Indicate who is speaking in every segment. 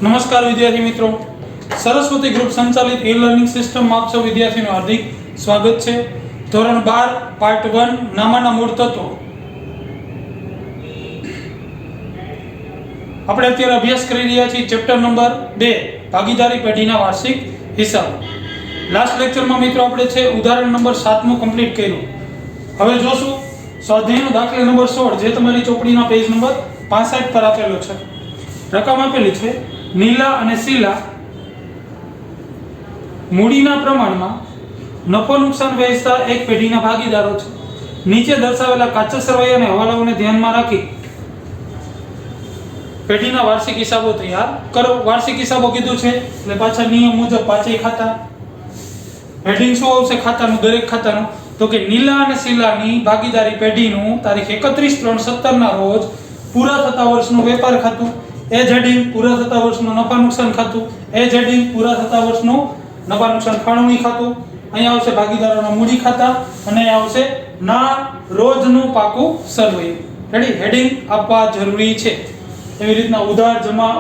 Speaker 1: નમસ્કાર વિદ્યાર્થી મિત્રો, સરસ્વતી ગ્રુપ સંચાલિત ઈ લર્નિંગ સિસ્ટમમાં આપ સૌ વિદ્યાર્થીઓનું હાર્દિક સ્વાગત છે. ધોરણ 12 પાર્ટ 1 નામાના મૂળ તત્વો આપણે અત્યારે અભ્યાસ કરી રહ્યા છીએ. ચેપ્ટર નંબર 2 ભાગીદારી પેઢીના વાર્ષિક હિસાબ. લાસ્ટ લેક્ચરમાં મિત્રો આપણે છે ઉદાહરણ નંબર 7 કમ્પ્લીટ કર્યું. હવે જોશું સ્વાધ્યાયનો દાખલા નંબર 16 જે તમારી ચોપડીના પેજ નંબર 65 પર આપેલો છે. રકમ આપેલી છે નીલા અને શીલા મૂડીના પ્રમાણમાં નફો નુકસાન વહેંચતા એક પેઢીના ભાગીદારો છે. નીચે દર્શાવેલા કાચા સરવૈયા અને હવાલાઓને ધ્યાનમાં રાખી પેઢીના વાર્ષિક હિસાબો તૈયાર કરો. વાર્ષિક હિસાબો કીધું છે એટલે પાછા નિયમ મુજબ પાંચેય ખાતા હેડિંગ શું આવશે ખાતાનું, દરેક ખાતાનું તો કે નીલા અને શીલાની ભાગીદારી પેઢીનું તારીખ 31/3/17 ના રોજ પૂરા થતા વર્ષનું વેપાર ખાતું, એ જ હેડિંગ પૂરા થતા વર્ષનું નફા નુકસાન ખાતું, એ જ હેડિંગ પૂરા થતા વર્ષનું નફા નુકસાન ફાળવણી ખાતું. અહીંયા આવશે ભાગીદારોના મૂડી ખાતા અને અહીંયા આવશે ના રોજનું પાકું સરવૈયું. રેડી, હેડિંગ આપવા જરૂરી છે. એવી રીતના ઉધાર જમા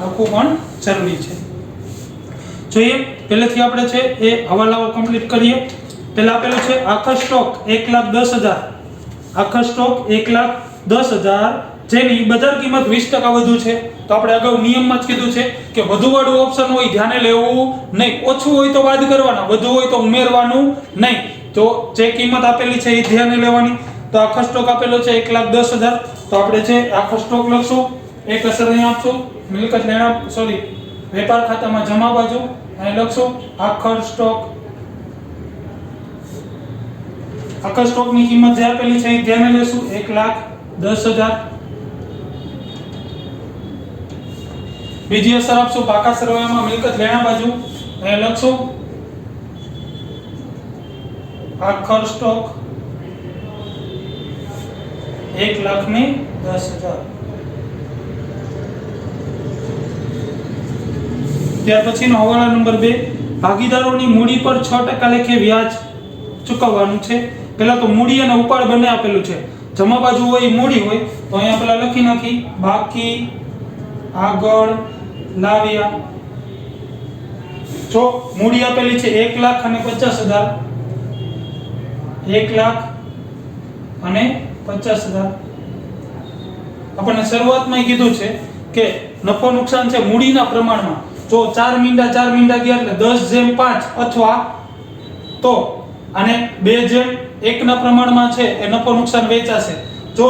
Speaker 1: લખવું પણ જરૂરી છે. જોઈએ પહેલેથી આપણે છે એ હવાલાઓ કમ્પ્લીટ કરીએ. પહેલા આપેલું છે આખા સ્ટોક 1,10,000, આખા સ્ટોક 1,10,000 જેની બજાર કિંમત 20% વધુ છે. તો આપણે અગાઉ નિયમમાં જ કીધું છે કે વધુ વાળું ઓપ્શન હોય ધ્યાને લેવું નહીં, ઓછું હોય તો બાદ કરવાના, વધુ હોય તો ઉમેરવાનું નહીં. તો જે કિંમત આપેલી છે એ ધ્યાને લેવાની. તો આખો સ્ટોક આપેલો છે 1,10,000 તો આપણે છે આખો સ્ટોક લખશું, એક અસર અહીં આપશું, મિલકત લેણા વેપાર ખાતામાં જમા બાજુ અહીં લખશું આખો સ્ટોક. આખા સ્ટોકની કિંમત જે આપેલી છે એ ધ્યાને લેશું 1,10,000. બીજી અસર આપશું પાકા સરવૈયામાં મિલકત લેણા બાજુ અહીં લખશું આખો સ્ટોક 1,10,000. ત્યાર પછીનો હવાલા નંબર 2 ભાગીદારોની મૂડી પર 6% લેખે વ્યાજ ચૂકવવાનું છે. પહેલા તો મૂડી અને ઉપાડ બંને આપેલું છે. જમા બાજુ હોય મૂડી હોય તો અહીંયા પહેલા લખી નાખી બાકી આગળ લાવ્યા. જો મૂડી આપેલી છે 1,50,000, 1,50,000. આપણને શરૂઆતમાં કીધું છે કે નફો નુકસાન છે મૂડીના પ્રમાણમાં. જો 4 મીંડા ગયા એટલે 10/5 અથવા તો અને 2/1 ના પ્રમાણમાં છે એ નફો નુકસાન વેચાશે. જો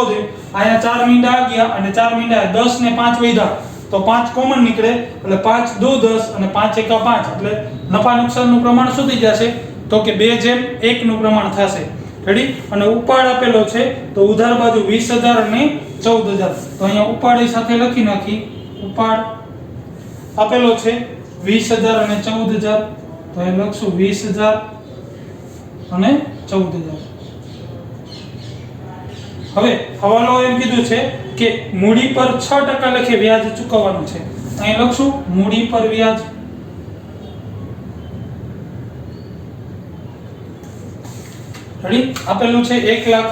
Speaker 1: અહીંયા 4 મીંડા ગયા અને 4 મીંડા 10 ને 5 વધ્યા તો 5 કોમન નીકળે એટલે 5 દુ 10 અને 5 એકા 5 એટલે નફા નુકસાનનું પ્રમાણ શું થઈ જશે તો કે 2/1 નું પ્રમાણ થશે. રેડી, અને ઉપાડ આપેલો છે તો ઉધાર બાજુ 20,000 અને 14,000 તો અહીંયા ઉપાડ સાથે લખી નાખી. ઉપાડ આપેલો છે 20,000 અને 14,000 તો એ લખશું 20,000 અને 14,000. હવે હવાલો એમ કીધું છે કે મૂડી પર 6% લેખે વ્યાજ ચૂકવવાનું છે. અહીં લખશું મૂડી પર વ્યાજ. રેડી, આપેલું છે 1,00,000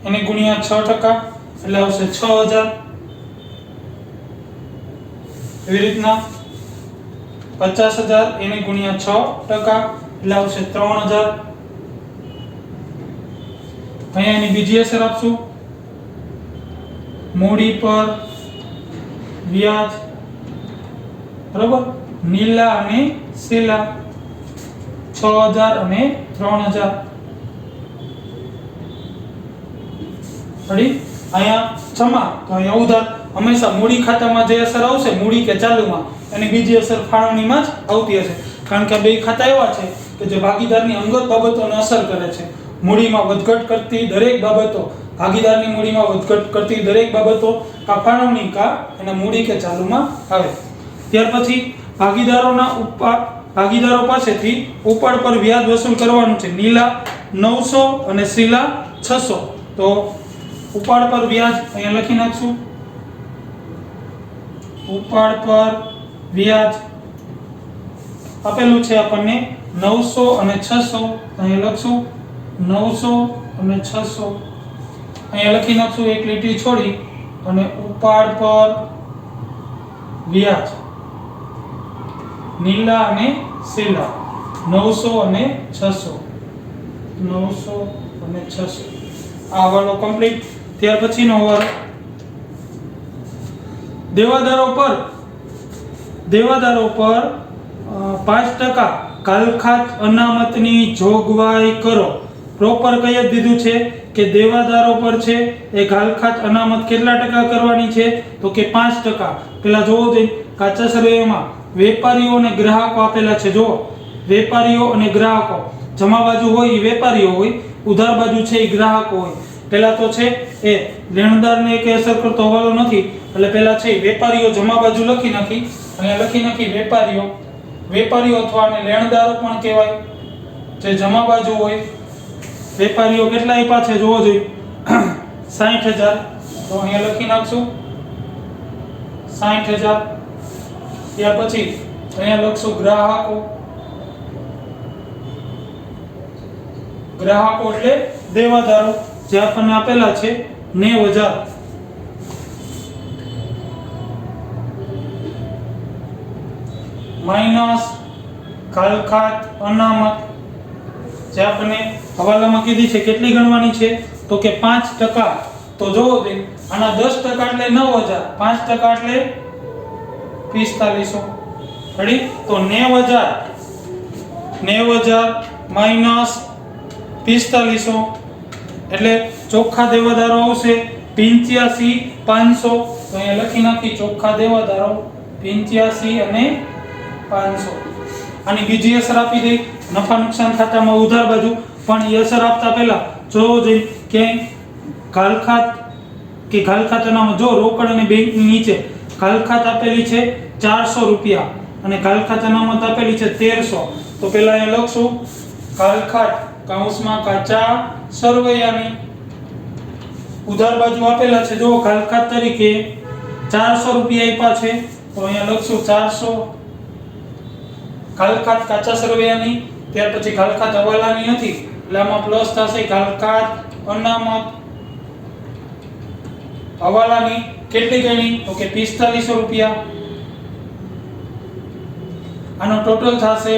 Speaker 1: એને ગુણ્યા 6% એટલે આવશે 6,000. એવી રીતના 50,000 એને ગુણ્યા 6% એટલે આવશે 3,000. અહીંયા એની બીજી અસર આપશું મૂડી પર વ્યાજ. બરોબર, નીલા અને શીલા 6,000 અને 3,000. રેડી, અહીંયા જમા તો અહીંયા ઉધાર. હંમેશા મૂડી ખાતામાં જે અસર આવશે મૂડી કે ચાલુમાં એની બીજી અસર ફાળવણીમાં જ આવતી હશે. કારણ કે બે ખાતા એવા છે કે જે ભાગીદારની અંગત બાબતોને અસર કરે છે. મૂડીમાં વધઘટ કરતી દરેક બાબતો, ભાગીદારની મૂડીમાં વધઘટ કરતી દરેક બાબતો કા ફાળવણી કા એના મૂડી કે ચાલુમાં આવે. ત્યાર પછી ભાગીદારો પાસેથી ઉપાડ પર વ્યાજ વસૂલ કરવાનું છે. નીલા 900 અને શીલા 600 તો ઉપાડ પર વ્યાજ અહીંયા લખી નાખશું. ઉપાડ પર વ્યાજ આપેલું છે આપણને 900 અને 600 અહીંયા લખશું 900 અને 600 અહીંયા લખી નાખશું એક લીટી છોડી અને ઉપાડ પર વ્યાજ નીલા અને શીલા 900 અને 600 900 અને 600 આ હવાલો કમ્પ્લીટ. ત્યાર પછીનો હવાલો દેવાદારો પર 5% કાલખાત અનામતની જોગવાઈ કરો. પ્રોપર કઈ જ દીધું છે કે દેવાદારો પર છે એ ગાલખાત અનામત કેટલા ટકા કરવાની છે તો કે 5%. પેલા જોવો જોઈએ કાચા સરવૈયામાં વેપારીઓ અને ગ્રાહકો આપેલા છે. જો વેપારીઓ અને ગ્રાહકો, જમા બાજુ હોય એ વેપારીઓ હોય, ઉધાર બાજુ છે એ ગ્રાહકો હોય. પેલા તો છે એ લેણદારને કે અસર કરતો હવાલો નથી એટલે પેલા છે વેપારીઓ જમા બાજુ લખી નાખી અને લખી નાખી વેપારીઓ અથવા અને લેણદારો પણ કહેવાય જે જમા બાજુ હોય. વેપારીઓ કેટલા આપ્યા છે જોવો જોઈએ 60,000 તો અહીંયા લખી નાખશું 60,000. ત્યાર પછી અહીંયા લખશું ગ્રાહકો એટલે દેવાદારો જે આપણને આપેલા છે 90,000. માઈનસ કાલખાત અનામત જે આપણને હવાલામાં કીધી છે કેટલી ગણવાની છે તો કે 5%. તો જોવો દે આના 10% એટલે 9,000, 5% એટલે 4500. રેડી? તો 90,000 માઈનસ 4500 એટલે ચોખ્ખા દેવાદારો આવશે 85,500. તો અહીંયા લખી નાખી ચોખ્ખા દેવાદારો 85 અને 500. આની બીજી અસર આપી દે નફા નુકસાન ખાતામાં ઉધાર બાજુ. પણ એ અસર આપતા પહેલા જોવો જોઈએ કે ગાલખાત અનામત જો રોકડ અને બેંકની નીચે ગાલખાત આપેલી છે 400 રૂપિયા અને ગાલખાત અનામત આપેલી છે 1300. તો પહેલા એ લખશું ગાલખાત કૌંસમાં કાચા સરવૈયાની ઉધાર બાજુ આપેલા છે જો ગાલખાત તરીકે 400 રૂપિયા આપ્યા છે તો અહીંયા લખશું 400 ગાલખાત કાચા સરવૈયાની. ત્યાર પછી ગાલખાત હવાલાની નથી એટલે આમાં પ્લસ થશે ગાલખાત અનામત હવાલાની કેટલી ગણી તો કે 4500 રૂપિયા. આનો ટોટલ થશે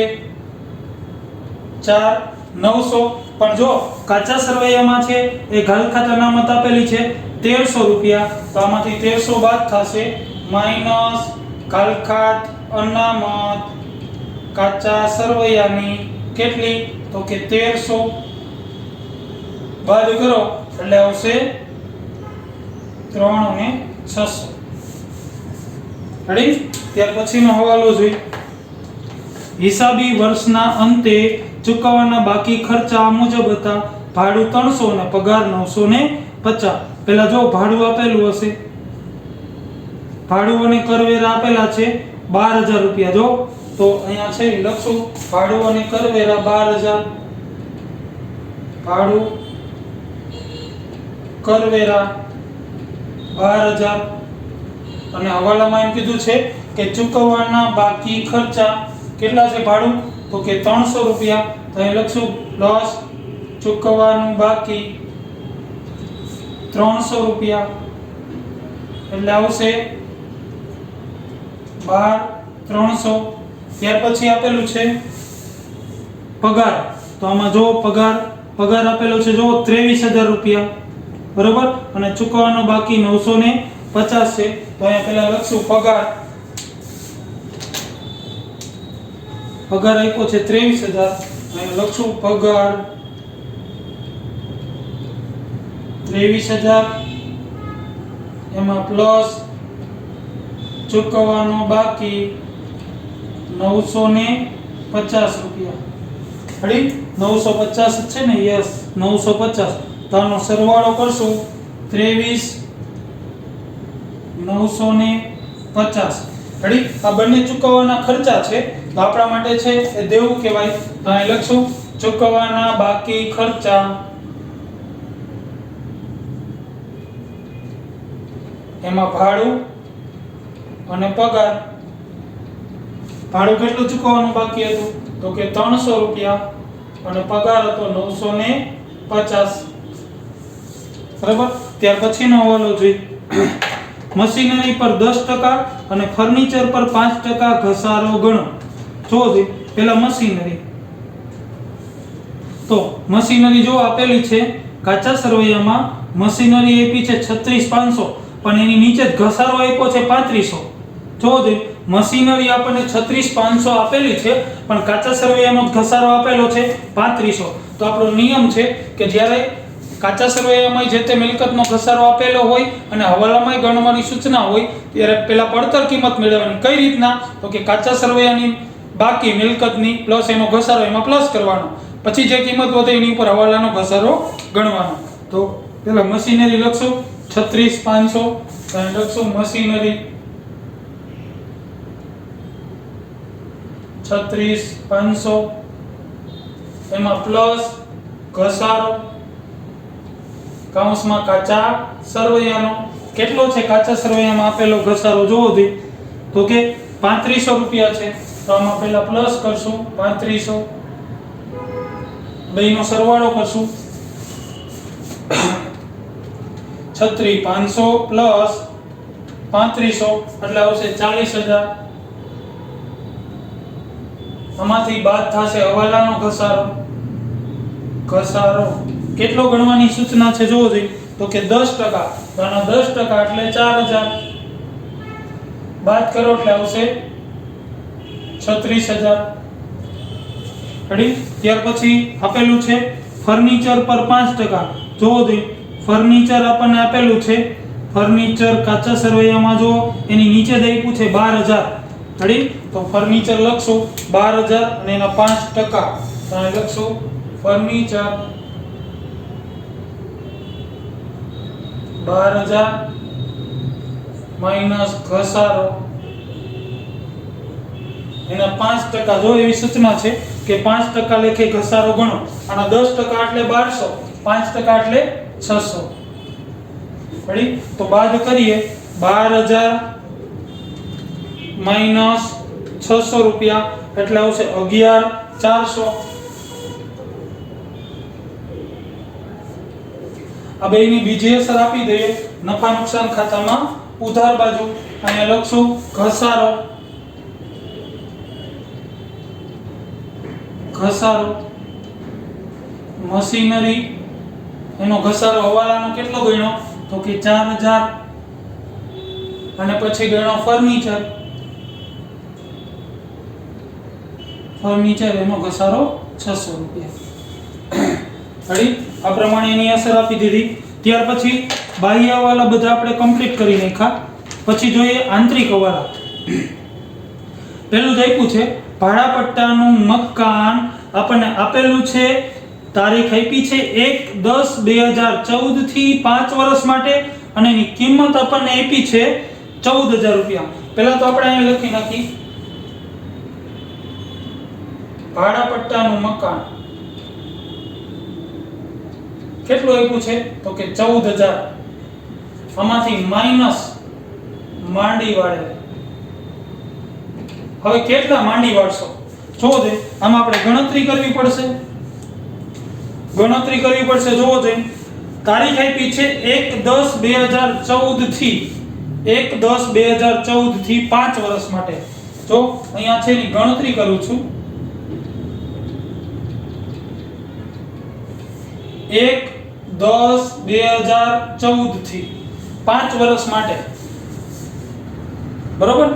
Speaker 1: 4,900. પણ જો કાચા સરવૈયામાં છે એ ગાલખાત અનામત આપેલી છે 1300 રૂપિયા તો આમાંથી 1300 બાદ થશે માઈનસ ગાલખાત અનામત કાચા સરવૈયાની કેટલી તો કે 1300 બાદ કરો એટલે આવશે 3,600. રેડી? ત્યાર પછીનો હવાલો જોઈએ હિસાબી વર્ષના અંતે ચૂકવવાના બાકી ખર્ચા આ મુજબ હતા. ભાડું 300 અને પગાર 950. પહેલા જો ભાડું આપેલું હશે, ભાડું અને કરવેરા આપેલા છે 12,000 રૂપિયા. જો તો અહીંયા છે લખશું ભાડું અને કરવેરા 12,000, ભાડું કરવેરા 12,000 અને હવાલામાં એમ કીધું છે કે ચૂકવવાના બાકી ખર્ચા કેટલા છે ભાડું તો કે 300 રૂપિયા. તો અહીં લખશું પ્લસ ચૂકવવાનું બાકી 300 રૂપિયા એટલે આવશે 12,300. ત્યાર પછી આપેલું છે પગાર. તો આમાં જો પગાર આપેલો છે જો 23,000 રૂપિયા બરોબર અને ચૂકવવાનો બાકી 950 છે. તો અહીંયા પહેલા લખશું પગાર આપ્યો છે 23,000 અને લખશું પગાર 23,000 એમાં પ્લસ ચૂકવવાનો બાકી 950 રૂપિયા. રેડી? 950 છે ને? યસ 950. તો આનો સરવાળો કરશું 23,950. રેડી? આ બંને ચૂકવવાના ખર્ચા છે તો આપણા માટે છે એ દેવું કહેવાય. તો અહીં લખશું ચૂકવવાના બાકી ખર્ચા એમાં ભાડું અને પગાર. ભાડું કેટલું ચૂકવવાનું બાકી હતું તો કે 300 રૂપિયા અને પગાર હતો 950. બરાબર? ત્યાર પછીનો હવાલો જોઈએ મશીનરી પર 10% અને ફર્નિચર પર 5% ઘસારો ગણો. જો પેલા મશીનરી, તો મશીનરી જો આપેલી છે કાચા સરવૈયામાં, મશીનરી આપી છે 36500, પણ એની નીચે ઘસારો આપ્યો છે 3500. જો મશીનરી આપણને 36500 આપેલી છે, પણ કાચા સરવૈયાનો ઘસારો આપેલો છે 3500. તો આપણો નિયમ છે કે જ્યારે કાચા સરવૈયામાં જે તે મિલકતનો ઘસારો આપેલો હોય અને હવાલામાં ગણવાની સૂચના હોય ત્યારે પેલા પડતર કિંમત મેળવવાની. કઈ રીતના? તો કે કાચા સરવૈયાની બાકી મિલકતની પ્લસ એનો ઘસારો એમાં પ્લસ કરવાનો, પછી જે કિંમત વધે એની ઉપર હવાલાનો ઘસારો ગણવાનો. તો પેલા મશીનરી લખશું 36500, અને લખશું મશીનરી 36500, એમાં પ્લસ ઘસારો કૌંસમાં કાચા સરવૈયાનો. કેટલો છે કાચા સરવૈયામાં આપેલો ઘસારો? જોવો દે તો કે 3500 રૂપિયા છે. તો આમાં પહેલા પ્લસ કરશું 3500, બેયનો સરવાળો કરશું. 36500 પ્લસ 3500 એટલે આવશે 40000. આમાંથી બાદ થશે હવાલાનો ઘસારો. કેટલો ગણવાની સૂચના છે જોવો જોઈએ તો કે 10%. તો આના 10% એટલે 4000. બાદ કરો એટલે આવશે 36000. રેડી? ત્યાર પછી આપેલું છે ફર્નિચર પર 5%. જોવો જોઈએ ફર્નિચર આપણને આપેલું છે, ફર્નિચર કાચા સરવૈયામાં જો એની નીચે આપ્યું છે 12000. રેડી? તો ફર્નિચર લખશું 12000 અને એના 5%. તો લખશું ફર્નિચર 12000 માઈનસ ઘસારો એના 5%. જો એવી સૂચના છે કે 5% લેખે ઘસારો ગણો. આના 10% એટલે 1200, 5% એટલે 600. રેડી? તો બાદ કરીએ 12000 માઈનસ 600 રૂપિયા એટલે આવશે 11400. આ બેની બીજી અસર આપી દઈએ નફા નુકસાન ખાતામાં ઉધાર બાજુ. અહીંયા લખશું ઘસારો મશીનરી, એનો ઘસારો હવાલાનો કેટલો ગણ્યો તો કે 4000, અને પછી ગણ્યો ફર્નિચર એનો ઘસારો 600 રૂપિયા. રેડી? આ પ્રમાણે એની અસર આપી દીધી. ત્યાર પછી બાહ્ય હવાલા બધા આપણે કમ્પ્લીટ કરી નાખ્યા. પછી જોઈએ આંતરિક હવાલા. પહેલું જ આપ્યું છે ભાડાપટ્ટાનું મકાન, આપણને આપેલું છે, તારીખ આપી છે 1/10/2014 થી 5 વર્ષ માટે, અને એની કિંમત આપણને આપી છે 14000 રૂપિયા. પહેલા તો આપણે અહીં લખી નાખી ભાડાપટ્ટાનું મકાન કેટલું આપ્યું છે તો કે 14000. આમાંથી માઈનસ માંડી વાળે. હવે કેટલા માંડી વાળશો જોવો જોઈએ. આમાં આપણે ગણતરી કરવી પડશે. જોવો જોઈએ તારીખ આપી છે 1/10/2014 થી 1/10/2014 થી 5 વર્ષ માટે. જો અહીંયા છે ની ગણતરી કરું છું. 1/10/2014 થી 5 વર્ષ માટે. બરોબર?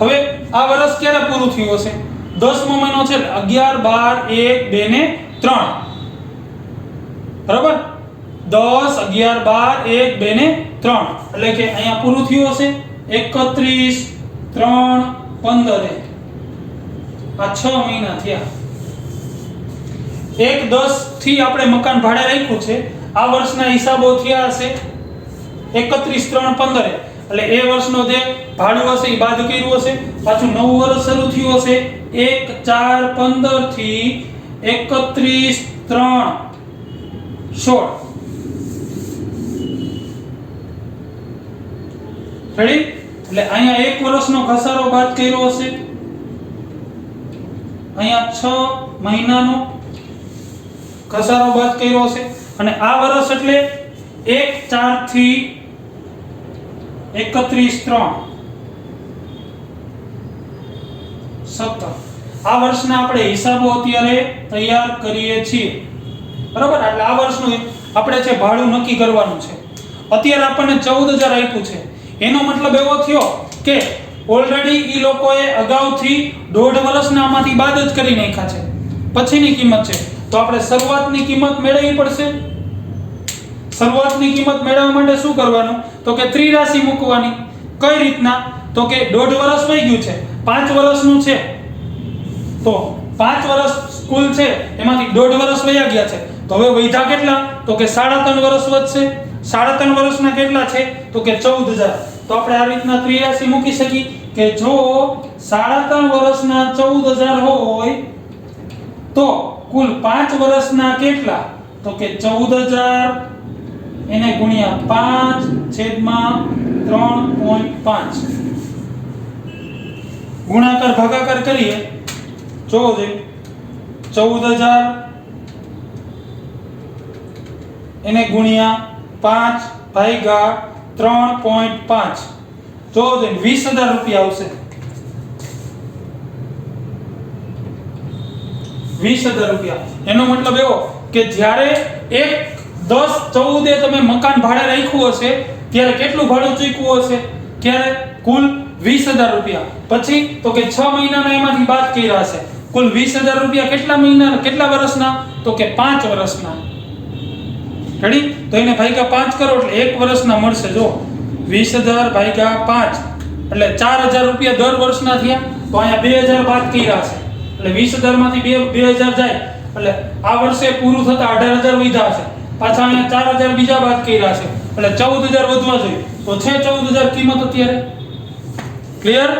Speaker 1: હવે આ વર્ષ ક્યારે પૂરું થયું હશે? 10મો મહિનો છે 11 12 1 2 ને 3. બરોબર? 10 11 12 1 2 ને 3 એટલે કે અહીંયા પૂરું થયું હશે 31/3/15. આ 6 મહિના થયા. 1/10 થી આપણે મકાન ભાડે રાખ્યું છે. આ વર્ષના હિસાબો થયા હશે 31/3/15. એટલે એ વર્ષનો જે ભાડું હશે એ બાદ કર્યું હશે. પાછું નવું વર્ષ શરૂ થયું હશે 1/4/15 થી 31/3/16. રેડી? એટલે અહીંયા 1 વર્ષનો ઘસારો બાદ કર્યો હશે. અહીંયા 6 મહિનાનો ઘસારો બાદ કર્યો હશે. અને આ વર્ષ એટલે 1/4 થી 31/3/17 આ વર્ષના આપણે હિસાબો અત્યારે તૈયાર કરીએ છીએ, બરાબર? એટલે આ વર્ષનું આપણે છે ભાડું નક્કી કરવાનું છે. અત્યારે આપણને 14000 આપ્યું છે, એનો મતલબ એવો થયો કે ઓલરેડી ઈ લોકોએ અગાઉથી 1.5 વર્ષના આમાંથી બાદ જ કરી નાખ્યા છે. પછીની કિંમત છે તો આપણે શરૂઆતની કિંમત મેળવવી પડશે. શરૂઆતની કિંમત મેળવવા માટે શું કરવાનું? તો કે ત્રિરાશિ મૂકવાની. કઈ રીતના? તો કે 1.5 વર્ષ વહી ગયું છે, 5 વર્ષનું છે, તો 5 વર્ષ કુલ છે, એમાંથી 1.5 વર્ષ વયા ગયા છે, તો હવે વધ્યા કેટલા? તો કે 3.5 વર્ષ વધશે. 3.5 વર્ષના કેટલા છે? તો કે 14000. તો આપણે આ રીતના ત્રિરાશિ મૂકી શકીએ કે જો 3.5 વર્ષના 14000 હોય તો કુલ 5 વર્ષના કેટલા? તો કે 14000 એને ગુણ્યા 5/3.5 ગુણાકાર ભાગાકાર કરીએ. જોવો જોઈએ 14000 એને ગુણ્યા 5/3.5 જોવો જોઈએ 20000 રૂપિયા આવશે. 20000 રૂપિયા. એનો મતલબ એવો કે જ્યારે 1/10/14 તમે મકાન ભાડે રાખ્યું હશે ત્યારે કેટલું ભાડું ચૂકવ્યું હશે? ત્યારે કુલ 20000 રૂપિયા. પછી તો કે 6 મહિનાના એમાંથી બાદ કર્યા હશે. કુલ 20000 રૂપિયા કેટલા મહિના, કેટલા વર્ષના? તો કે 5 વર્ષના. રેડી? તો એને ભાગ્યા 5 કરો એટલે 1 વર્ષના મળશે. જો 20000 ભાગ્યા 5 એટલે 4000 રૂપિયા દર વર્ષના થયા. તો અહીંયા 2000 બાદ કર્યા હશે એટલે 20000 માંથી 2000 જાય એટલે આ વર્ષે પૂરું થતા 18000 વધ્યા હશે. પાછા અહીંયા 4000 બીજા બાદ કર્યા છે એટલે 14000 વધવા જોઈએ. તો છે 14000 કિંમત અત્યારે. ક્લિયર?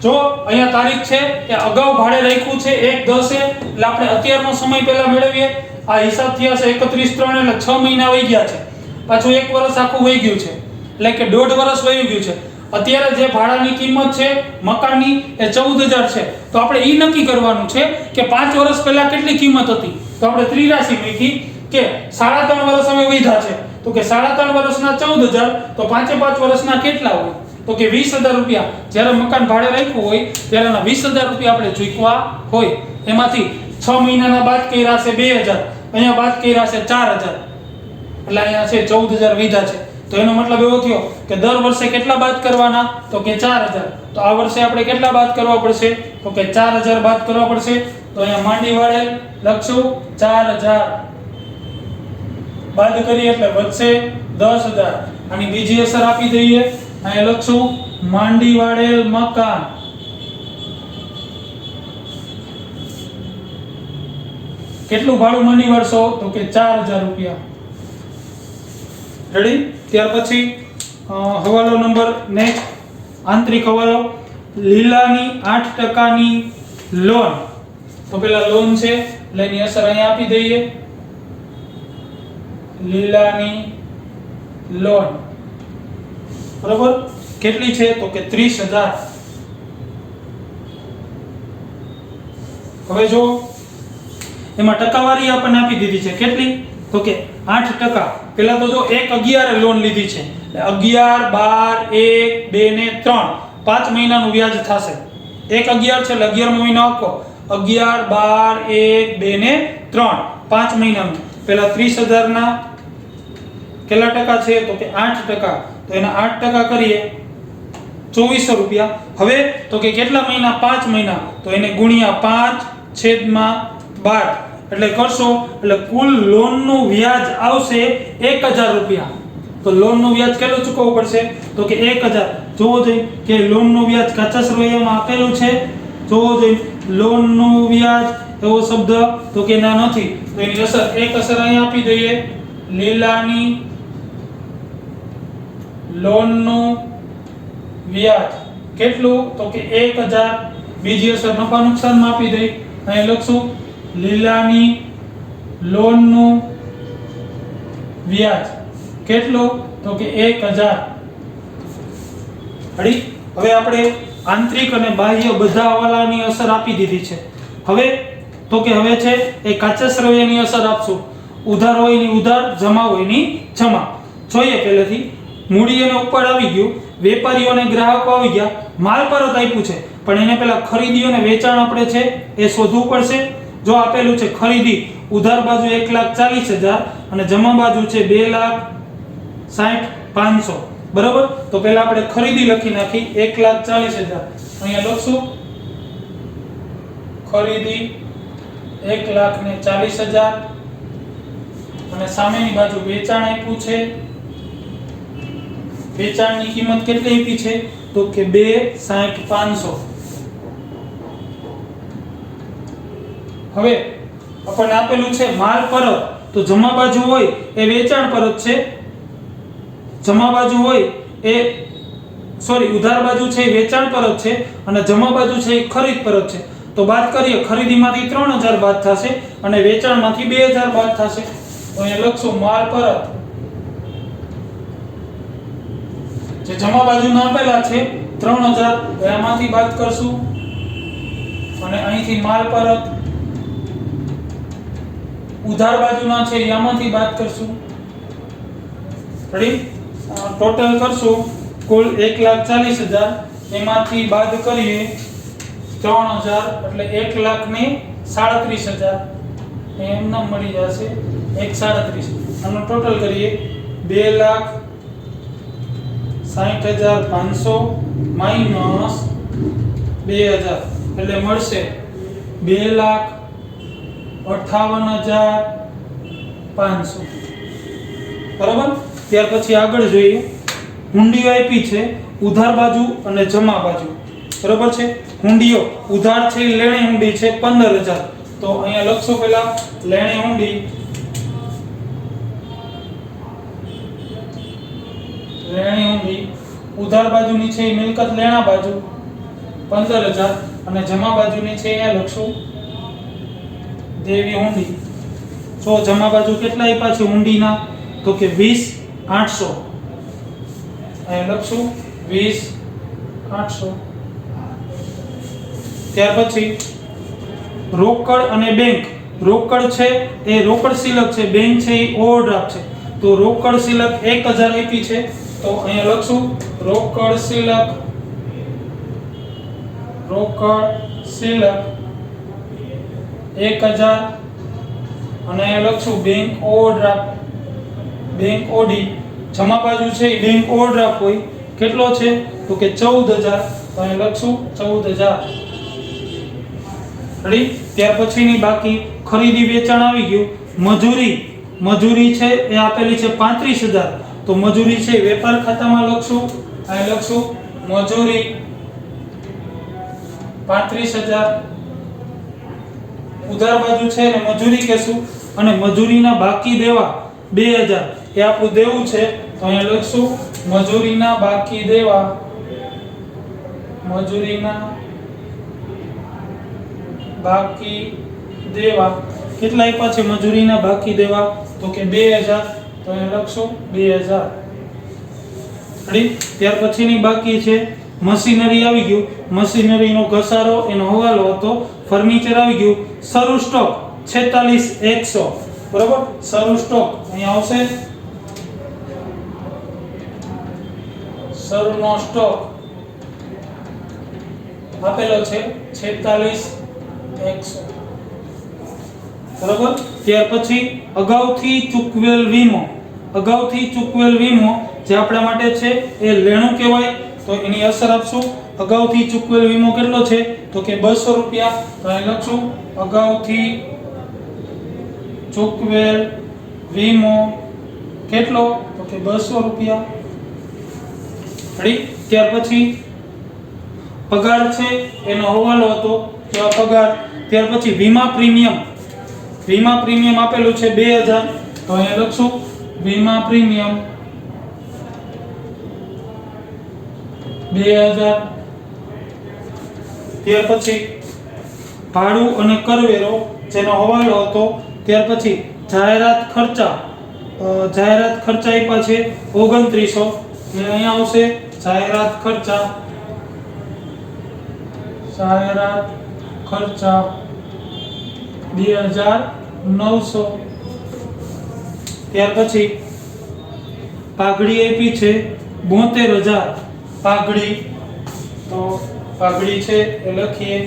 Speaker 1: જો અહીંયા તારીખ છે એ અગાઉ ભાડે રાખ્યું છે 1/10 એટલે આપણે અત્યારનો સમય પહેલા મેળવીએ. આ હિસાબ થયા છે 31/3 એટલે 6 મહિના વહી ગયા છે. પાછું 1 વર્ષ આખું વહી ગયું છે એટલે કે 1.5 વર્ષ વહી ગયું છે. અત્યારે જે ભાડાની કિંમત છે મકાનની એ 14000 છે. તો આપણે ઈ નક્કી કરવાનું છે કે 5 વર્ષ પહેલા કેટલી કિંમત હતી. તો આપણે ત્રિરાશિ મૂકી કે 3.5 વર્ષ અમે વધ્યા છે તો કે 3.5 વર્ષના 14000 તો 5 વર્ષના કેટલા હોય? તો કે 20000 રૂપિયા. જ્યારે મકાન ભાડે રાખ્યું હોય ત્યારે 20000 રૂપિયા આપણે ચૂકવા હોય. એમાંથી 6 મહિનાના બાદ કર્યા છે 2000, અહીંયા બાદ કર્યા છે 4000 એટલે અહીંયા છે 14000 વધ્યા છે. તો એનો મતલબ એવો થયો કે દર વર્ષે કેટલા બાદ કરવાના? તો કે 4000. તો આ વર્ષે આપણે કેટલા બાદ કરવા પડશે? તો કે 4000 બાદ કરવા પડશે. તો અહીંયા માંડી વાળે લખશું 4000 બાદ કરીએ એટલે વધશે 10000. આની બીજી અસર આપી દઈએ. અહીંયા લખશું માંડી વાળેલ મકાન કેટલું ભાડું માંડી વાળશો? તો કે 4000 રૂપિયા. રેડી? ત્યાર પછી હવાલો નંબર નેક્સ્ટ આંતરિક હવાલો. લીલાની 8%ની લોન. તો પેલા લોન છે એટલે એની અસર અહીંયા આપી દઈએ. લીલાની લોન બરાબર કેટલી છે? તો કે 30000. હવે જો એમાં ટકાવારી આપણને આપી દીધી છે કેટલી? તો કે 8%. પેલા તો જો 1/11 લોન લીધી છે એટલે 11, 12, 1, 2 ને 3 5 મહિનાનું વ્યાજ થશે. 1/11 છે એટલે 11મો મહિનો આખો 11, 12, 1, 2 ને 3 5 મહિનાનું. પેલા 30000 ના કેટલા ટકા છે? તો કે 8%. તો એના 8% કરીએ 2400 રૂપિયા. હવે તો કે કેટલા મહિના? 5 મહિના. તો એને ગુણ્યા 5/12 એટલે કરશો એટલે કુલ લોનનું વ્યાજ આવશે 1000 રૂપિયા. તો લોનનું વ્યાજ કેટલું ચૂકવવું પડશે? તો કે 1000. જોવો જોઈએ કે લોનનું વ્યાજ કાચા સરવૈયામાં આપેલું છે. જોવો જોઈએ લોનનું વ્યાજ એવો શબ્દ તો કે ના નથી. તો એની અસર એક અસર અહીંયા આપી દઈએ. લીલાની લોનનું વ્યાજ કેટલું? તો કે 1000. બીજી અસર નફા નુકસાનમાં આપી દઈ. અહીં લખશું લીલાની લોનનું વ્યાજ કેટલું? તો કે 1000. રેડી? હવે આપણે આંતરિક અને બાહ્ય બધા હવાલાની અસર આપી દીધી છે. હવે તો કે હવે છે એ કાચા સરવૈયાની અસર આપશું. ઉધાર હોય ની ઉધાર, જમા હોય ની જમા. જોઈએ પહેલેથી મૂડી અને ઉપાડ આવી ગયું, વેપારીઓ અને ગ્રાહકો આવી ગયા, માલ પરત આપ્યું છે, પણ એને પહેલા ખરીદી અને વેચાણ આપણે છે એ શોધવું પડશે. જો આપેલું છે ખરીદી ઉધાર બાજુ 1,40,000 અને જમા બાજુ છે 2,60,500, બરાબર. તો પહેલા આપણે ખરીદી લખી નાખી 1,40,000. અહીંયા લખશું ખરીદી 1,40,000 અને સામેની બાજુ વેચાણ આપ્યું છે. વેચાણની કિંમત કેટલી આપી છે તો કે 2,60,500. હવે આપણને આપેલું છે માલ પરત, તો જમા બાજુ હોય એ વેચાણ પરત છે, જમા બાજુ હોય એ ઉધાર બાજુ છે એ વેચાણ પરત છે અને જમા બાજુ છે એ ખરીદ પરત છે. તો બાદ કરીએ, ખરીદીમાંથી 3,000 બાદ થશે અને વેચાણમાંથી 2,000 બાદ થશે. તો અહીંયા લખશું માલ પરત જે જમા બાજુના આપેલા છે 3,000, એમાંથી બાદ કરશું અને અહીંથી માલ પરત ઉધાર બાજુના છે એમાંથી બાદ કરશું. રેડી? ટોટલ કરશું કુલ 1,40,000, એમાંથી બાદ કરીએ 3,000 એટલે 1,37,000 એમને મળી જશે 1,37,000. આનો ટોટલ કરીએ 2,60,500 માઈનસ 2,000 એટલે મળશે 2,58,500, બરાબર. ત્યાર પછી આગળ જોઈએ, હુંડીઓ આપી છે ઉધાર બાજુ અને જમા બાજુ, બરાબર છે. હુંડીઓ ઉધાર છે લેણી હુંડી છે 15,000. તો અહીંયા લખશું પહેલા લેણી હુંડી, લેણી હુંડી ઉધાર બાજુની છે એ મિલકત લેણા બાજુ 15,000 અને જમા બાજુની છે અહીંયા લખશું દેવી હુંડી. તો જમા બાજુ કેટલા આપ્યા છે હુંડીના તો કે 20,800. અહીંયા લખશું 20,800. ત્યાર પછી રોકડ અને બેંક. રોકડ છે એ રોકડ શિલક છે, બેંક છે એ ઓવરડ્રાફ્ટ છે. તો રોકડ શિલક 1,000 આપી છે, તો અહીંયા લખશું રોકડ શિલક 1,000 અને અહીંયા લખશું બેંક ઓવરડ્રાફ્ટ, બેંક ઓડી. જમા બાજુ છે એ બેંક ઓવરડ્રાફ્ટ હોય, કેટલો છે તો કે 14,000. તો અહીંયા લખશું 14,000. રેડી? ત્યાર પછીની બાકી ખરીદી વેચાણ આવી ગયું. મજૂરી છે એ આપેલી છે 35,000. તો મજૂરી છે વેપાર ખાતામાં લખશું, અહીં લખશું મજૂરી 35,000. ઉધાર બાજુ છે ને મજૂરી કહેશું અને મજૂરીના બાકી દેવા 2,000 એ આપણું દેવું છે. તો અહીંયા લખશું મજૂરીના બાકી દેવા, મજૂરીના બાકી દેવા કેટલા આપ્યા છે મજૂરીના બાકી દેવા તો કે 2,000. તો અહીંયા લખશું 2,000. રેડી? ત્યાર પછીની બાકી છે મશીનરી આવી ગયું. મશીનરીનો ઘસારો એનો હવાલો હતો. ફર્નિચર આવી ગયું. શરૂ સ્ટોક 46,100, બરાબર. શરૂ સ્ટોક અહીંયા આવશે, શરૂનો સ્ટોક આપેલો છે 46,100, બરાબર. ત્યાર પછી અગાઉથી ચૂકવેલ વીમો. અગાઉથી ચૂકવેલ વીમો જે આપણા માટે છે એ લેણું કહેવાય. તો એની અસર આપશું. અગાઉથી ચૂકવેલ વીમો કેટલો છે તો કે 200 રૂપિયા. તો અહીં લખશું અગાઉથી ચૂકવેલ વીમો કેટલો તો કે 200 રૂપિયા. રેડી? ત્યાર પછી પગાર છે એનો હવાલો હતો કે આ પગાર. ત્યાર પછી વીમા પ્રીમિયમ. વીમા પ્રીમિયમ આપેલું છે 2,000. તો અહીં લખશું વીમા પ્રીમિયમ 2,000. ત્યાર પછી ભાડું અને કરવેરો જેનો હવાલો હતો. ત્યાર પછી જાહેરાત ખર્ચા. જાહેરાત ખર્ચા આપ્યા છે 2900. અહીંયા આવશે જાહેરાત ખર્ચા, જાહેરાત ખર્ચા 2,900. ત્યાર પછી પાઘડી આપી છે 72,000 પાઘડી, તો પાઘડી છે એ લખીએ,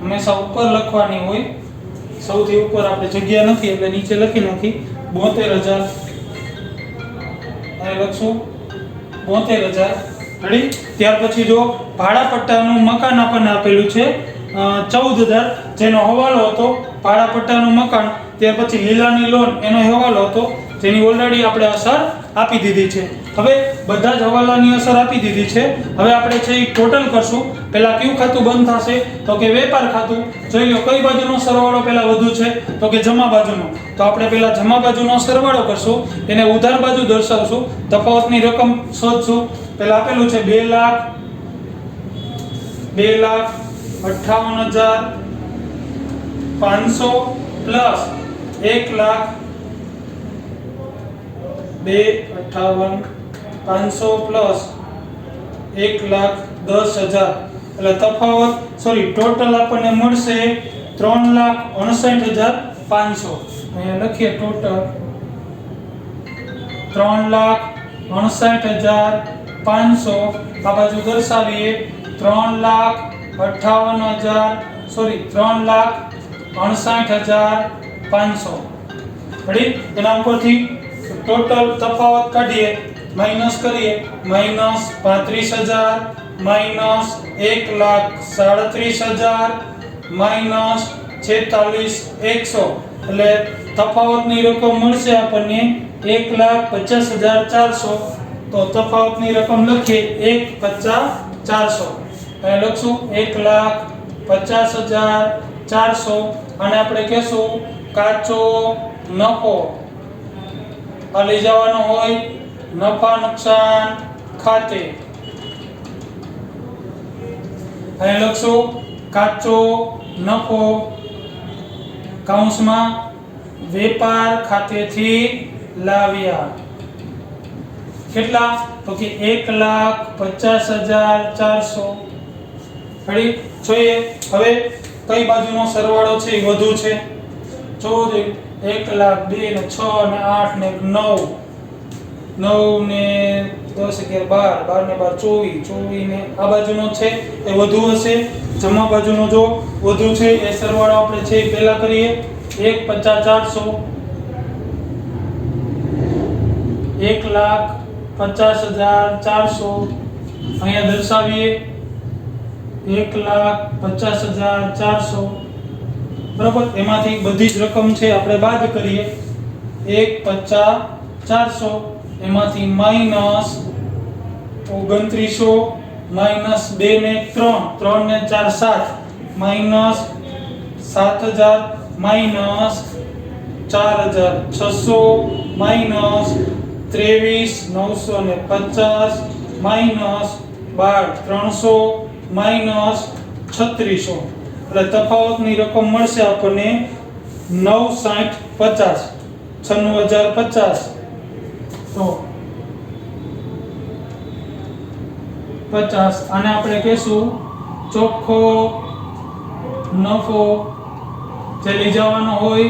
Speaker 1: હંમેશા ઉપર લખવાની હોય, સૌથી ઉપર આપણે જગ્યા નથી એટલે નીચે લખી નાખી 72,000 અહીં લખશું 72,000 રેડી। ત્યાર પછી જો ભાડા પટ્ટાનું મકાન આપણને આપેલું છે 14,000 જેનો હવાલો હતો ભાડા પટ્ટાનું મકાન, ત્યાર પછી લીલાની લોન એનો હવાલો હતો જેની ઓલરેડી આપણે અસર આપી દીધી છે। હવે બધા જ હવાલાની અસર આપી દીધી છે, હવે આપણે છે એ ટોટલ કરશું। પહેલા કયું ખાતું બંધ થશે તો કે વેપાર ખાતું। જોઈ લો કઈ બાજુનો સરવાળો પહેલા વધુ છે તો કે જમા બાજુનો, તો આપણે પહેલા જમા બાજુનો સરવાળો કરશું, એને ઉધાર બાજુ દર્શાવશું, તફાવતની રકમ શોધશું। પહેલા આપેલું છે 2,58,500 પ્લસ 2,58,500 પ્લસ 1,10,000 એટલે તફાવત ટોટલ આપણને મળશે 3,59,500। અહીંયા લખીએ ટોટલ 3,59,500, આ બાજુ દર્શાવીએ 3,59,500 રેડી। એના ઉપરથી ટોટલ તફાવત કાઢીએ, માઈનસ કરીએ, -35,000 -1,37,000 -46,100 એટલે તફાવતની રકમ મળશે આપણને 1,50,400। તો તફાવતની રકમ લખીએ 1,50,400, અહીં લખશું 1,50,400 અને આપણે કહેશું કાચો નફો, આ લઈ જવાનો હોય નફા નુકસાન ખાતે, અહીં લખશું કાચો નફો કૌંસમાં વેપાર ખાતેથી લાવ્યા, કેટલા તો કે 1,50,400 રેડી। જોઈએ હવે કઈ બાજુનો સરવાળો છે એ વધુ છે, જો 1,00,000 2 ને 6 ને 8 ને 9 9 ને 10 11 12 12 ને 12 24 ને આ બાજુનો છે એ વધુ હશે, જમા બાજુનો જો વધુ છે એ સરવાળો આપણે છે એ પહેલા કરીએ 1,50,400 1,50,400 અહીંયા દર્શાવીએ 1,50,400 બરાબર। એમાંથી બધી જ રકમ છે આપણે બાદ કરીએ 1,50,400 એમાંથી માઈનસ 2900 માઈનસ 2 ને 3 3 ને 4 7 minus 7,000 minus 4,600 minus 23,950 minus 12,300 minus 3,600 એટલે તફાવતની રકમ મળશે આપણને 9,60,50 96,050 તો 50 આને આપણે કહેશું ચોખ્ખો નફો, જે લઈ જવાનો હોય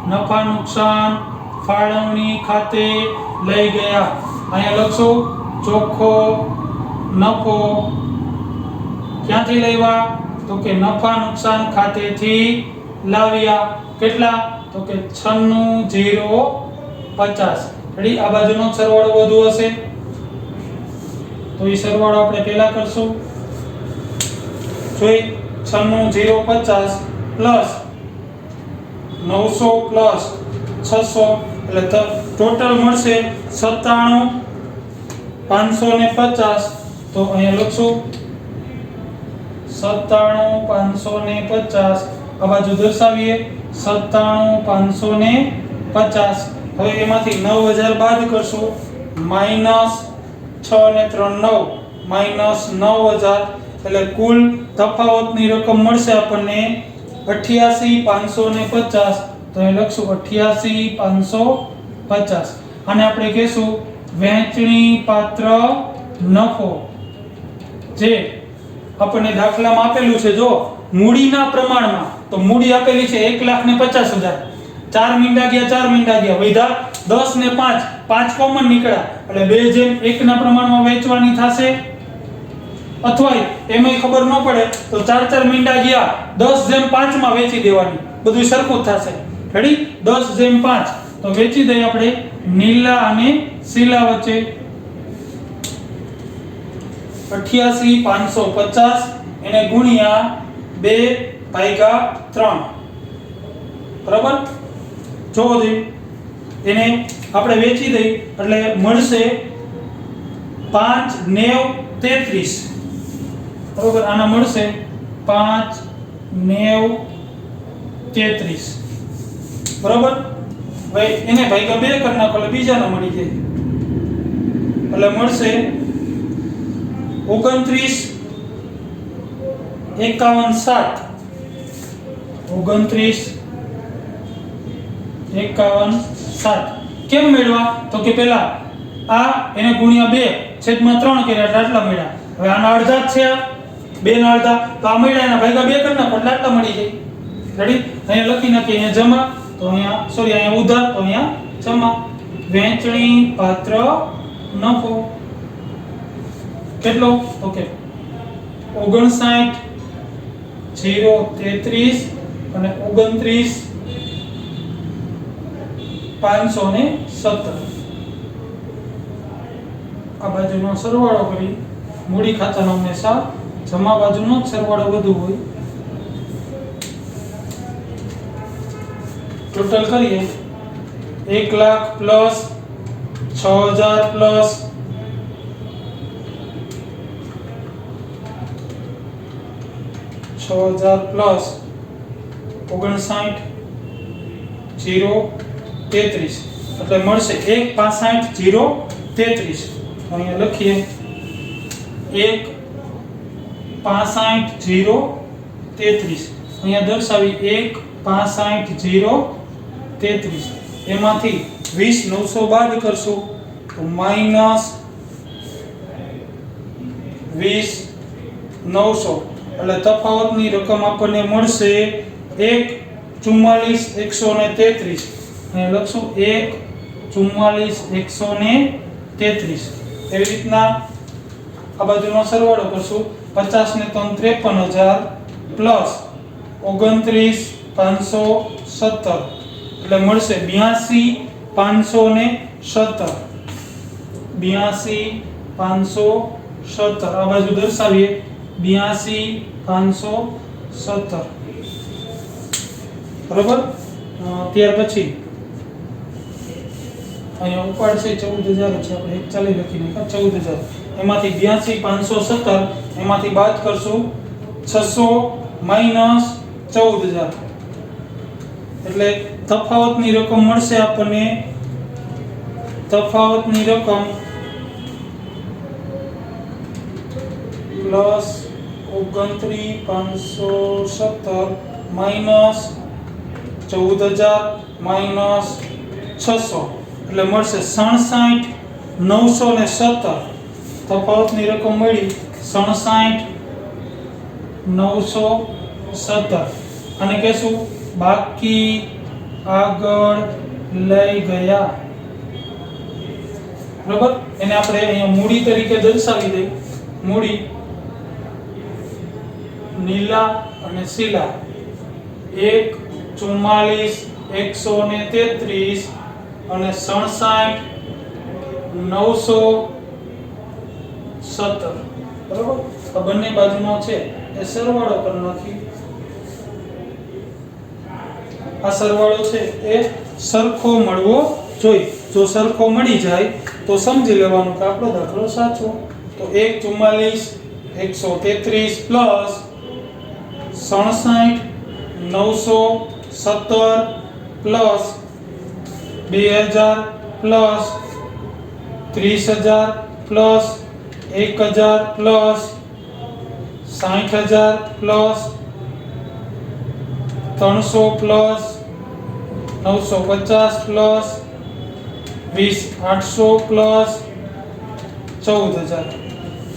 Speaker 1: નફા નુકસાન ફાળવણી ખાતે લઈ ગયા, અહીંયા લખશું ચોખ્ખો નફો ક્યાંથી લાવ્યા તો કે નફા નુકસાન ખાતેથી લાવ્યા, કેટલા તો કે 96,050 રેડી। આ બાજુનો સરવાળો વધુ હશે તો એ સરવાળો આપણે પહેલા કરશું, જોઈ 96,050 પ્લસ 900 પ્લસ 600 એટલે ટોટલ મળશે 97,550 તો અહીંયા લખશું 97,550 આ બાજુ દર્શાવીએ 97,550। હવે એમાંથી 9,000 બાદ કરશું, માઈનસ 6 ને 3 9 માઈનસ 9,000 એટલે કુલ તફાવતની રકમ મળશે આપણને 88,550 તો એ લખશું 88,550 અને આપણે કહેશું વહેંચણી પાત્ર નફો, જે આપણને દાખલામાં આપેલું છે જો મૂડીના પ્રમાણમાં, તો મૂડી આપેલી છે 1,50,000, 4 મીંડા ગયા 4 મીંડા ગયા વધ્યા 10 ને 5 5 કોમન નીકળ્યા એટલે 2:1 ના પ્રમાણમાં વેચવાની થશે અથવા એમાંય ખબર ન પડે તો 4 મીંડા ગયા 10:5 માં વેચી દેવાની બધું સરખું જ થશે રેડી 10:5 તો વેચી દઈએ આપણે નીલા અને શીલા વચ્ચે 88,550 એને ગુણ્યા 2/3 બરાબર જોવો દે એને આપણે વેચી દઈ એટલે મળશે 5 9 33 બરાબર આના મળશે 5 9 33 બરાબર હવે એને ભાગ્યા 2 કરી નાખો એટલે બીજાનો મળી જાય એટલે મળશે 29 51 7 29 51 7 કેમ મેળવા તો કે પેલા આ એને ગુણ્યા 2 છેદમાં 3 કર્યા એટલે આટલા મળ્યા હવે આના અડધા જ છે આ 2 ના અડધા તો આ મળ્યા એના ભાગ્યા 2 કરી નાખો એટલે આટલા મળી જાય રેડી અહીંયા લખી નાખીએ અહીંયા જમા તો અહીંયા સોરી અહીંયા ઉધાર તો અહીંયા જમા વેચણી પાત્ર નફો કેટલો ઓકે 59 033 અને 29 517 આ બાજુનો સરવાળો કરી મૂડી ખાતાનો હંમેશા જમા બાજુનો જ સરવાળો વધુ હોય ટોટલ કરીએ 1 લાખ પ્લસ 6000 પ્લસ 6000 પ્લસ 59 033 એટલે મળશે 165 033 અહીંયા લખીએ 165 033 અહીંયા દર્શાવી 165 033 એમાંથી 20 900 બાદ કરશું તો માઈનસ 20 900 એટલે તફાવતની રકમ આપણને મળશે 144,133 અહીં લખશું 144,133 એવી રીતના આ બાજુનો સરવાળો કરશું 50 ને 3 53,000 પ્લસ 29,517 એટલે મળશે 82,517 82,517 આ બાજુ દર્શાવીએ 82,517 બરાબર ત્યાર પછી અહીંયા ઉપાડ છે 14,000 છે આપણે 41 લખીને 14,000 એમાંથી 82,517 એમાંથી બાદ કરશું 600 માઈનસ 14,000 એટલે તફાવતની રકમ મળશે આપણને તફાવતની રકમ પ્લસ 29,517 માઈનસ 14,000 માઈનસ 600 એટલે મળશે 67,917 તફાવતની રકમ મળી 67,917 અને કહેશું બાકી આગળ લઈ ગયા બરાબર એને આપણે અહીંયા મૂડી તરીકે દર્શાવી દઈએ મૂડી નીલા અને શીલા 144,133 અને 67,917 બરાબર આ બંને બાજુનો છે એ સરવાળો કરી નાખી આ સરવાળો છે એ સરખો મળવો જોઈએ જો સરખો મળી જાય તો સમજી લેવાનું કે આપણો દાખલો સાચો તો 144,133 plus 67,917 plus 2,000 plus 30,000 plus 1,000 plus 60,000 plus 300 plus 950 plus 20,800 plus 14,000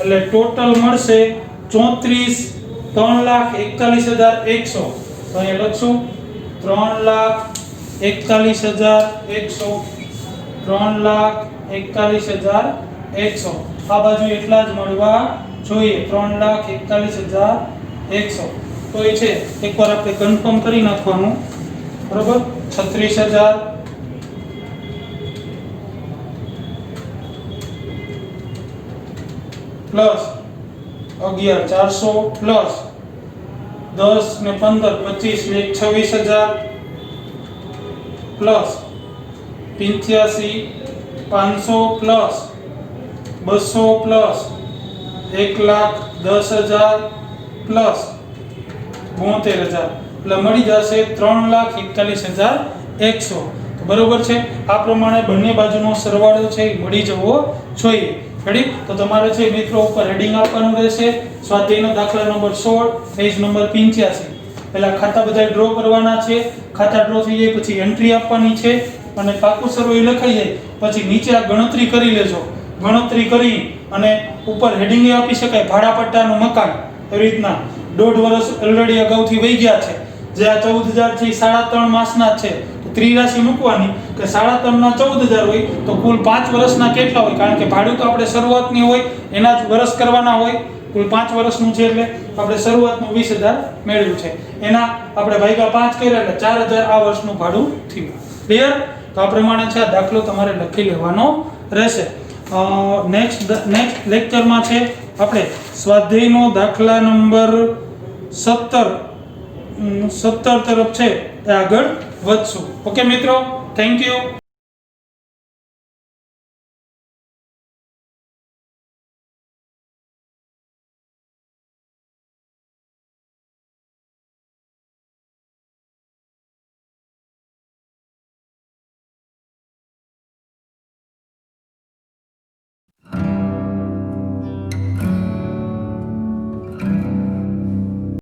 Speaker 1: એટલે ટોટલ મળશે 3,41,100 તો અહીંયા લખશું 3,41,100 3,41,100 આ બાજુ એટલા જ મળવા જોઈએ 3,41,100 તો એ છે એકવાર આપણે કન્ફર્મ કરી નાખવાનું બરોબર 36,000 પ્લસ 11,400 પ્લસ 10 ને 15 25 ને 26,000 પ્લસ 85,500 પ્લસ 200 પ્લસ 1,10,000 પ્લસ 72,000 એટલે મળી જશે 3,41,100 બરોબર છે આ પ્રમાણે બંને બાજુનો સરવાળો છે એ મળી જવો જોઈએ રેડી તો તમારે છે મિત્રો ઉપર હેડિંગ આપવાનું રહેશે સ્વાધ્યાયનો દાખલા નંબર 16 પેજ નંબર 85 પહેલા ખાતા બધા ડ્રો કરવાના છે ખાતા ડ્રો થઈ જાય પછી એન્ટ્રી આપવાની છે અને પાકું સરવાળો લખાઈ જાય પછી નીચે આ ગણતરી કરી લેજો ગણતરી કરી અને ઉપર હેડિંગ આપી શકાય ભાડા પટ્ટાનું મકાન એવી રીતના 1.5 વર્ષ ઓલરેડી અગાઉથી વહી ગયા છે જે આ 14,000 છે 3.5 માસના છે તો ત્રિરાશિ મૂકવાની કે 3.5 ના 14,000 હોય તો કુલ 5 વર્ષના કેટલા હોય કારણ કે ભાડું તો આપણે શરૂઆતની હોય એના જ વર્ષ કરવાના હોય કુલ 5 વર્ષનું છે એટલે આપણે શરૂઆતનું 20,000 મેળવ્યું છે એના આપણે ભાગ્યા 5 કર્યા એટલે 4,000 આ વર્ષનું ભાડું થયું ક્લિયર તો આ પ્રમાણે છે આ દાખલો તમારે લખી લેવાનો રહેશે નેક્સ્ટ લેક્ચરમાં છે આપણે સ્વાધ્યાયનો દાખલા નંબર 17 તરફ છે એ આગળ વધશું ઓકે મિત્રો થેન્ક યુ